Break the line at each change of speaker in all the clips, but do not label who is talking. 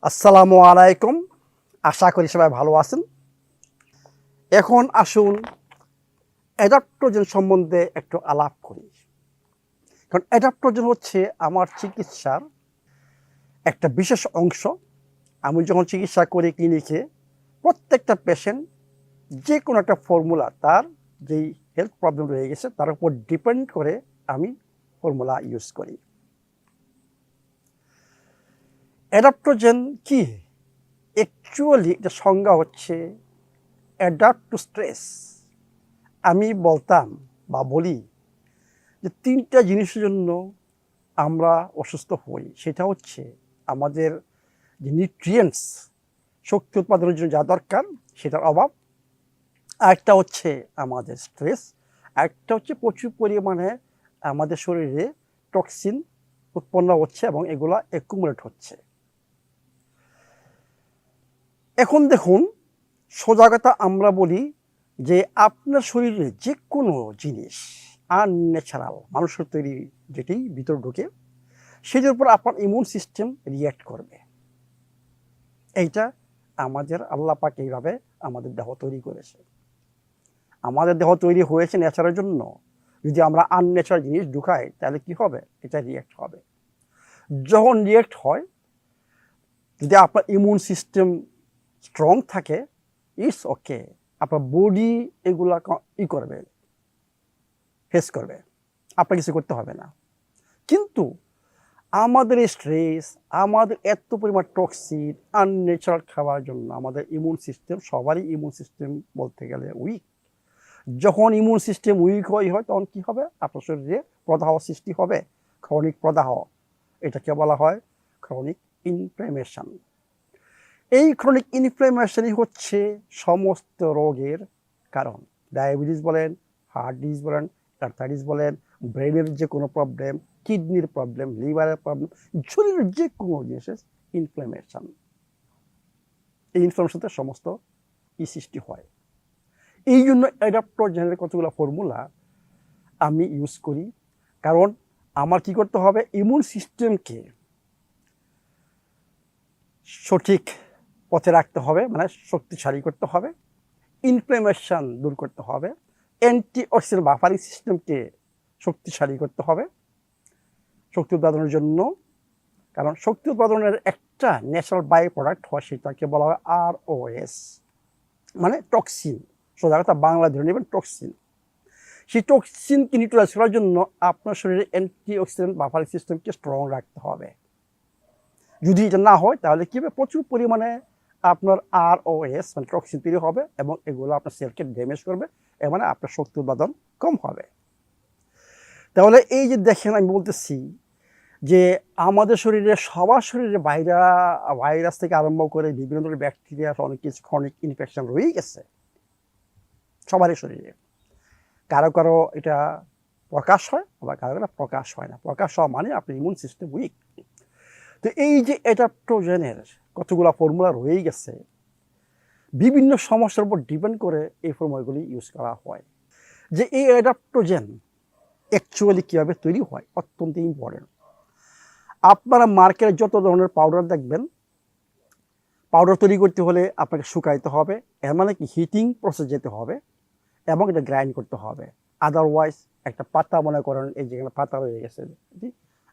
আসসালামু আলাইকুম। আশা করি সবাই ভালো আছেন। এখন আসুন অ্যাডাপ্টোজেন সম্বন্ধে একটু আলাপ করি। কারণ অ্যাডাপ্টোজেন হচ্ছে আমার চিকিৎসার একটা বিশেষ অংশ। আমি যখন চিকিৎসা করি ক্লিনিকে, প্রত্যেকটা পেশেন্ট যে কোনো একটা ফর্মুলা তার যেই হেলথ প্রবলেম রয়ে গেছে তার উপর ডিপেন্ড করে আমি ফর্মুলা ইউজ করি। অ্যাডাপ্টোজেন কি? অ্যাকচুয়ালি এটা সংজ্ঞা হচ্ছে অ্যাডাপ্ট টু স্ট্রেস। আমি বলতাম বা বলি যে ৩টা জিনিসের জন্য আমরা অসুস্থ হই। সেটা হচ্ছে আমাদের যে নিউট্রিয়েন্টস, শক্তি উৎপাদনের জন্য যা দরকার সেটার অভাব। আরেকটা হচ্ছে আমাদের স্ট্রেস। আরেকটা হচ্ছে প্রচুর পরিমাণে আমাদের শরীরে টক্সিন উৎপন্ন হচ্ছে এবং এগুলা অ্যাকুমুলেট হচ্ছে। এখন দেখুন, সোজা কথা আমরা বলি যে আপনার শরীরে যে কোনো জিনিস আনন্যাচারাল মানুষের তৈরি যেটি ভিতর ঢুকে সেটার উপর আপনার ইমিউন সিস্টেম রিয়্যাক্ট করবে। এইটা আমাদের আল্লাহ পাক এইভাবে আমাদের দেহ তৈরি করেছে। আমাদের দেহ তৈরি হয়েছে ন্যাচারের জন্য। যদি আমরা আনন্যাচারাল জিনিস ঢুকাই তাহলে কি হবে? এটা রিয়্যাক্ট হবে। যখন রিয়্যাক্ট হয়, যদি আপনার ইমিউন সিস্টেম স্ট্রং থাকে, ইটস ওকে, আপনার বডি এগুলা করবে, ফেস করবে, আপনার কিছু করতে হবে না। কিন্তু আমাদের স্ট্রেস, আমাদের এত পরিমাণ টক্সিন আনন্যাচারাল খাওয়ার জন্য আমাদের ইমিউন সিস্টেম, সবারই ইমিউন সিস্টেম বলতে গেলে উইক। যখন ইমিউন সিস্টেম উইক হয় তখন কি হবে? আপনার শরীরে প্রদাহ সৃষ্টি হবে, ক্রনিক প্রদাহ। এটাকে বলা হয় ক্রনিক ইনফ্ল্যামেশন। এই ক্রনিক ইনফ্ল্যামেশনই হচ্ছে সমস্ত রোগের কারণ। ডায়াবেটিস বলেন, হার্ট ডিজিজ বলেন, আর্থারাইটিস বলেন, ব্রেনের যে কোনো প্রবলেম, কিডনির প্রবলেম, লিভারের প্রবলেম, শরীরের যে কোনো জিনিসের ইনফ্ল্যামেশন। এই ইনফ্ল্যামেশনতে সমস্ত সৃষ্টি হয়। এই জন্য অ্যাডাপ্টোজেনের কতগুলো ফর্মুলা আমি ইউজ করি। কারণ আমার কি করতে হবে? ইমিউন সিস্টেমকে সঠিক পথে রাখতে হবে, মানে শক্তিশালী করতে হবে, ইনফ্ল্যামেশন দূর করতে হবে, অ্যান্টিঅক্সিডেন্ট বাফারিং সিস্টেমকে শক্তিশালী করতে হবে শক্তি উৎপাদনের জন্য। কারণ শক্তি উৎপাদনের একটা ন্যাচারাল বাই প্রোডাক্ট হয়, সেটাকে বলা হয় ROS, মানে টক্সিন। সোজা কথা বাংলা ধরে নেবেন টক্সিন। সেই টক্সিনকে নিউট্রালাইজ করার জন্য আপনার শরীরে অ্যান্টিঅক্সিডেন্ট বাফারিং সিস্টেমকে স্ট্রং রাখতে হবে। যদি এটা না হয় তাহলে কী হবে? প্রচুর পরিমাণে আপনার ROS মানে টক্সিন তৈরি হবে এবং এগুলো আপনার সেলকে ড্যামেজ করবে, এর মানে আপনার শক্তি উৎপাদন কম হবে। তাহলে এই যে দেখেন, আমি বলতেছি যে আমাদের শরীরে, সবার শরীরে ভাইরাস থেকে আরম্ভ করে বিভিন্ন ধরনের ব্যাকটেরিয়া, অনেক কিছু ক্রনিক ইনফেকশন রয়েই গেছে সবারই শরীরে। কারো কারো এটা প্রকাশ হয়, আবার কারো কারো প্রকাশ হয় না। প্রকাশ হওয়া মানে আপনার ইমিউন সিস্টেম উইক। তো এই যে অ্যাডাপ্টোজেনের কতগুলো ফর্মুলা রয়েই গেছে, বিভিন্ন সমস্যার উপর ডিপেন্ড করে এই ফর্মুলাগুলি ইউজ করা হয়। যে এই অ্যাডাপ্টোজেন অ্যাকচুয়ালি কীভাবে তৈরি হয় অত্যন্ত ইম্পর্টেন্ট। আপনারা মার্কেটে যত ধরনের পাউডার দেখবেন, পাউডার তৈরি করতে হলে আপনাকে শুকাইতে হবে, এর মানে কি হিটিং প্রসেস যেতে হবে এবং এটা গ্রাইন্ড করতে হবে। আদারওয়াইজ একটা পাতা, মনে করেন এই যেখানে পাতা রয়ে গেছে,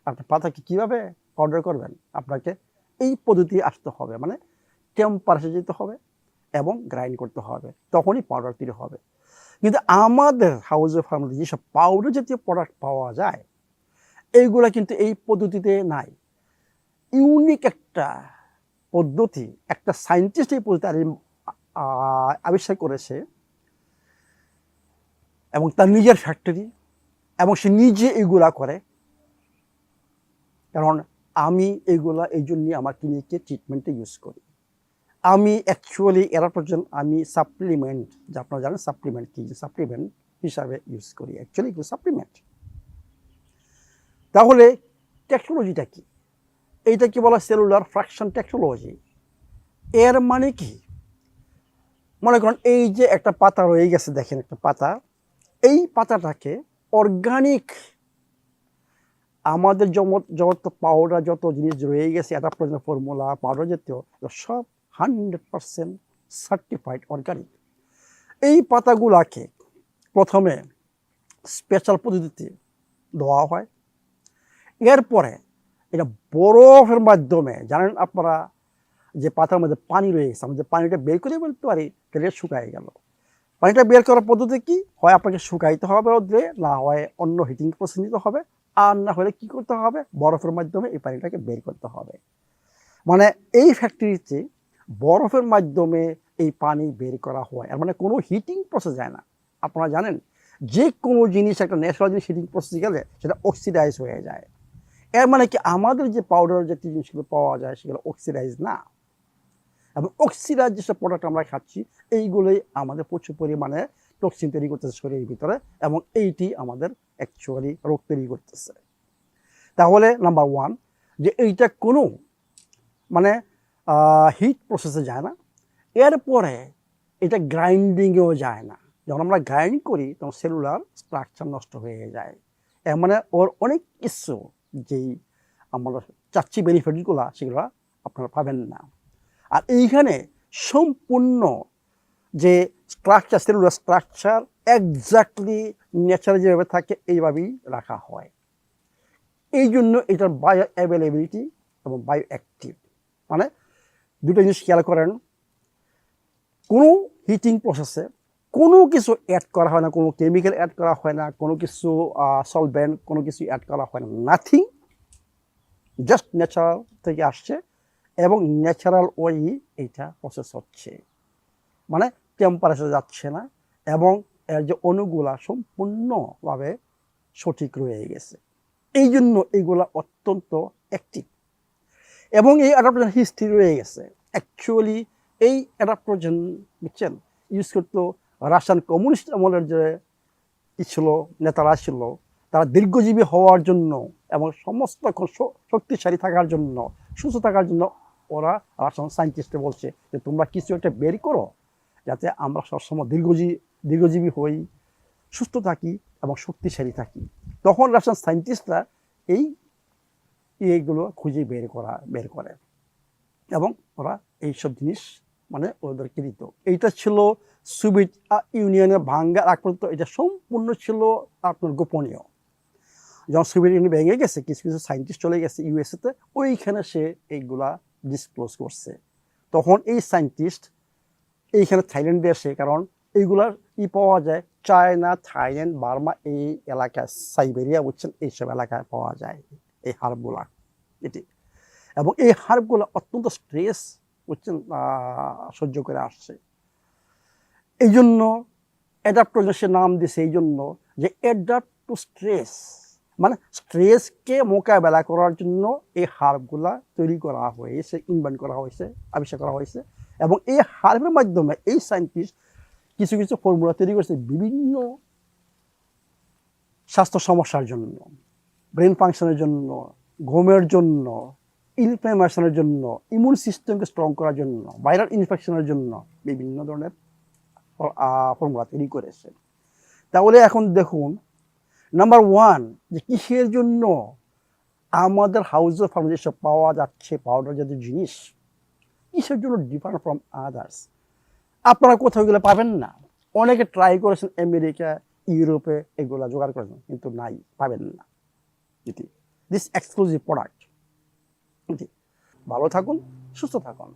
আপনার পাতাকে কীভাবে পাউডার করবেন? আপনাকে এই পদ্ধতি আসতে হবে, মানে টেম্পারেচার যেতে হবে এবং গ্রাইন্ড করতে হবে, তখনই পাউডার তৈরি হবে। কিন্তু আমাদের হাউজে ফার্মেসি যেসব পাউডার জাতীয় প্রোডাক্ট পাওয়া যায়, এইগুলো কিন্তু এই পদ্ধতিতে নাই। ইউনিক একটা পদ্ধতি, একটা সায়েন্টিস্ট এই পদ্ধতি আবিষ্কার করেছে এবং তার নিজের ফ্যাক্টরি, এবং সে নিজে এগুলা করে। কারণ আমি এগুলা এই জন্যই আমার ক্লিনিকে ট্রিটমেন্টে ইউজ করি। আমি অ্যাকচুয়ালি অ্যাডাপ্টোজেন আমি সাপ্লিমেন্ট, যে আপনারা জানেন সাপ্লিমেন্ট কি, যে সাপ্লিমেন্ট হিসাবে ইউজ করি। অ্যাকচুয়ালি এগুলো সাপ্লিমেন্ট। তাহলে টেকনোলজিটা কি? এইটা কি বলা সেলুলার ফ্র্যাকশন টেকনোলজি। এর মানে কি? মনে করেন এই যে একটা পাতা রয়ে গেছে, দেখেন একটা পাতা, এই পাতাটাকে অর্গানিক আমাদের যত পাউডার যত জিনিস রয়ে গেছে অ্যাডাপ্টোজেন ফর্মুলা পাউডার জাতীয় সব 100% সার্টিফাইড অর্গানিক। এই পাতাগুলাকে প্রথমে স্পেশাল পদ্ধতিতে ধোয়া হয়, এরপরে এটা বরফের মাধ্যমে, জানেন আপনারা যে পাতার মধ্যে পানি রয়ে গেছে, আমরা যে পানিটা বের করে বলতে পারি তাহলে শুকায় গেল। পানিটা বের করার পদ্ধতি কি হয়, আপনাকে শুকাইতে হবে রোদ্রে, না হয় অন্য হিটিং প্রসেস নিতে হবে, আর না হলে কি করতে হবে বরফের মাধ্যমে এই পানিটাকে বের করতে হবে। মানে এই ফ্যাক্টরিতে বরফের মাধ্যমে এই পানি বের করা হয়, আর মানে কোনো হিটিং প্রসেস যায় না। আপনারা জানেন যে কোনো জিনিস একটা ন্যাচারাল জিনিস হিটিং প্রসেসে গেলে সেটা অক্সিডাইজ হয়ে যায়। এর মানে কি আমাদের যে পাউডার জাতীয় জিনিসগুলো পাওয়া যায় সেগুলো অক্সিডাইজ না, এবং অক্সিডাইজ যেসব প্রোডাক্ট আমরা খাচ্ছি এইগুলোই আমাদের প্রচুর পরিমাণে টক্সিন তৈরি করতেছে শরীরের ভিতরে, এবং এইটি আমাদের অ্যাকচুয়ালি রোগ তৈরি করতেছে। তাহলে নাম্বার ওয়ান, যে এইটা কোনো মানে হিট প্রসেসে যায় না, এরপরে এটা গ্রাইন্ডিংয়েও যায় না। যখন আমরা গ্রাইন্ড করি তখন সেলুলার স্ট্রাকচার নষ্ট হয়ে যায়। এর মানে ওর অনেক কিছু যেই আমরা চাচ্ছি বেনিফিটগুলো সেগুলো আপনারা পাবেন না। আর এইখানে সম্পূর্ণ যে structure, cellular structure exactly natural যেভাবে থাকে এইভাবেই রাখা হয়। এই জন্য এটার বায়ো অ্যাভেলেবিলিটি এবং বায়ো অ্যাক্টিভ। মানে দুটো জিনিস খেয়াল করেন, কোনো হিটিং প্রসেসে কোনো কিছু অ্যাড করা হয় না, কোনো কেমিক্যাল অ্যাড করা হয় না, কোনো কিছু সলভেন্ট কোনো কিছু অ্যাড করা হয় না, নাথিং, জাস্ট ন্যাচারাল থেকে আসছে এবং ন্যাচারাল ওই এইটা প্রসেস হচ্ছে। মানে টেম্পারেচার যাচ্ছে না এবং এর যে অণুগুলা সম্পূর্ণভাবে সঠিক রয়ে গেছে। এই জন্য এইগুলা অত্যন্ত অ্যাক্টিভ এবং এই অ্যাডাপ্টোজেন হিস্ট্রি রয়ে গেছে। অ্যাকচুয়ালি এই অ্যাডাপ্টোজেন বুঝছেন ইউজ করতো রাশিয়ান কমিউনিস্ট আমলের যে ছিল নেতারা ছিল, তারা দীর্ঘজীবী হওয়ার জন্য এবং সমস্ত শক্তিশালী থাকার জন্য, সুস্থ থাকার জন্য ওরা রাশিয়ান সায়েন্টিস্টে বলছে যে তোমরা কিছু একটা বের করো যাতে আমরা সবসময় দীর্ঘজীবী হই, সুস্থ থাকি এবং শক্তিশালী থাকি। তখন রাশিয়ান সায়েন্টিস্টরা এইগুলো খুঁজে বের করে এবং ওরা এইসব জিনিস মানে ওদেরকে দিত। এইটা ছিল সোভিয়েত ইউনিয়নের ভাঙ্গার আগ পর্যন্ত এটা সম্পূর্ণ ছিল আপনার গোপনীয়। যখন সোভিয়েত ইউনিয়ন ভেঙে গেছে, কিছু কিছু সায়েন্টিস্ট চলে গেছে ইউএসএতে, ওইখানে সে এইগুলা ডিসক্লোজ করছে। তখন এই সায়েন্টিস্ট এইখানে থাইল্যান্ডে আসে, কারণ এইগুলার পাওয়া যায় চায়না, থাইল্যান্ড, বার্মা, এই এলাকায়, সাইবেরিয়া বুঝছেন, এইসব এলাকায় পাওয়া যায় এই হার্বগুলা এটি। এবং এই হার্বগুলো অত্যন্ত স্ট্রেস বুঝছেন সহ্য করে আসছে। এই জন্য অ্যাডাপ্টোজেন সে নাম দিছে এই জন্য যে অ্যাডাপ্ট টু স্ট্রেস, মানে স্ট্রেসকে মোকাবেলা করার জন্য এই হার্বগুলা তৈরি করা হয়েছে, ইনভেন্ট করা হয়েছে, আবিষ্কার করা হয়েছে। এবং এই হার্বের মাধ্যমে এই সায়েন্টিস্ট কিছু কিছু ফর্মুলা তৈরি করছে বিভিন্ন স্বাস্থ্য সমস্যার জন্য, ব্রেন ফাংশনের জন্য, ঘুমের জন্য, ইনফ্লামেশনের জন্য, ইমিউন সিস্টেমকে স্ট্রং করার জন্য, ভাইরাল ইনফেকশনের জন্য বিভিন্ন ধরনের ফর্মুলা তৈরি করেছে। তাহলে এখন দেখুন নাম্বার ওয়ান, যে কিসের জন্য আমাদের হাউস অফ ফার্মাসি যেসব পাওয়া যাচ্ছে পাউডার জাতীয় জিনিস, কিসের জন্য ডিফারেন্ট ফ্রম আদার্স। আপনারা কোথাও গেলে পাবেন না। অনেকে ট্রাই করেছেন আমেরিকা, ইউরোপে এগুলা জোগাড় করেছেন, কিন্তু নাই, পাবেন না এটি। This exclusive product. ভালো থাকুন, সুস্থ থাকুন।